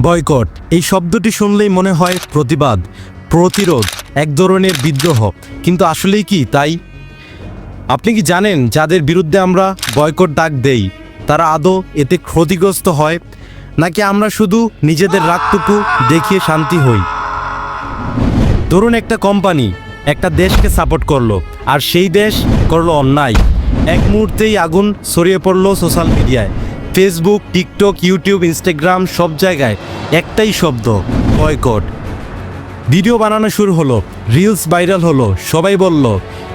Boycott এই শব্দটি শুনলেই মনে হয় প্রতিবাদ, প্রতিরোধ, এক ধরনের বিদ্রোহ, কিন্তু আসলেই কি তাই? আপনি কি জানেন যাদের বিরুদ্ধে আমরা বয়কট ডাক দেই তারা আদৌ এতে ক্ষতিগ্রস্ত হয়, নাকি আমরা শুধু নিজেদের রাগটুকু দেখিয়ে শান্তি হই? ধরুন একটা কোম্পানি একটা দেশকে সাপোর্ট করলো, আর সেই দেশ করলো অন্যায়। এক মুহূর্তেই আগুন ছড়িয়ে পড়লো সোশ্যাল মিডিয়ায়, ফেসবুক, টিকটক, ইউটিউব, ইনস্টাগ্রাম, সব জায়গায় একটাই শব্দ, বয়কট। ভিডিও বানানো শুরু হলো, রিলস ভাইরাল হলো, সবাই বলল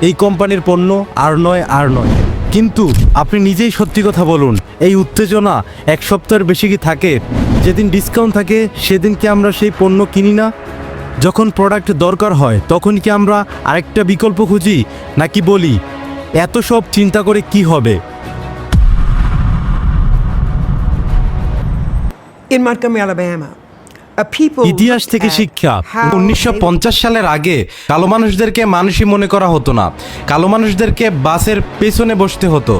এই কোম্পানির পণ্য আর নয় আর নয়। কিন্তু আপনি নিজেই সত্যি কথা বলুন, এই উত্তেজনা এক সপ্তাহের বেশি কি থাকে? যেদিন ডিসকাউন্ট থাকে সেদিন কি আমরা সেই পণ্য কিনি না? যখন প্রোডাক্ট দরকার হয় তখন কি আমরা আরেকটা বিকল্প খুঁজি, নাকি বলি এত সব চিন্তা করে কি হবে? In Montgomery, Alabama, a people ইতিহাস থেকে শিক্ষা। 1950 সালের আগে কালো মানুষদেরকে মানুষই মনে করা হতো না। কালো মানুষদেরকে বাসের পেছনে বসতে হতো,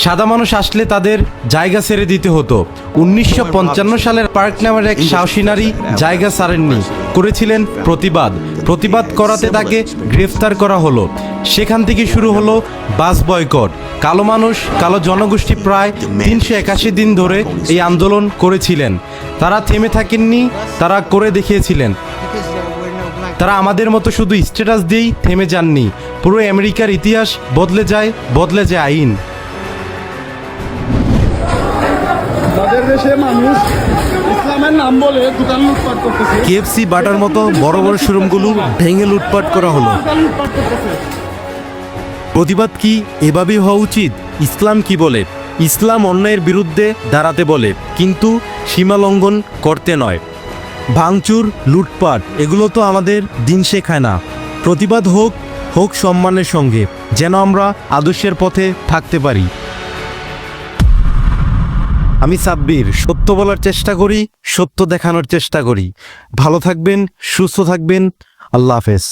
সাদা মানুষ আসলে তাদের জায়গা ছেড়ে দিতে হতো। 1955 সালের পার্ক নামের এক সাহসী নারী জায়গা ছাড়েননি, করেছিলেন প্রতিবাদ। প্রতিবাদ করাতে তাকে গ্রেফতার করা হলো। সেখান থেকে শুরু হলো বাস বয়কট। কালো মানুষ, কালো জনগোষ্ঠী প্রায় 381 দিন ধরে এই আন্দোলন করেছিলেন। তারা থেমে থাকেননি, তারা করে দেখিয়েছিলেন। তারা আমাদের মতো শুধু স্ট্যাটাস দিয়েই থেমে যাননি। পুরো আমেরিকার ইতিহাস বদলে যায় আইন। যাদের দেশে মানুষ ইসলামের নাম বলে দোকান লুটপাট করতেছে, কেএফসি, বাটার মতো বড় বড় শোরুমগুলো ভেঙে লুটপাট করা হলো। লুটপাট করতেছে। প্রতিবাদ কি এভাবেই হওয়া উচিত? ইসলাম কি বলে? ইসলাম অন্যায়ের বিরুদ্ধে দাঁড়াতে বলে, কিন্তু সীমা লঙ্ঘন করতে নয়। ভাঙচুর, লুটপাট এগুলো তো আমাদের দিন শেখায় না। প্রতিবাদ হোক সম্মানের সঙ্গে, যেন আমরা আদর্শের পথে থাকতে পারি। আমি সাব্বির, সত্য বলার চেষ্টা করি, সত্য দেখানোর চেষ্টা করি। ভালো থাকবেন, সুস্থ থাকবেন। আল্লাহ হাফেজ।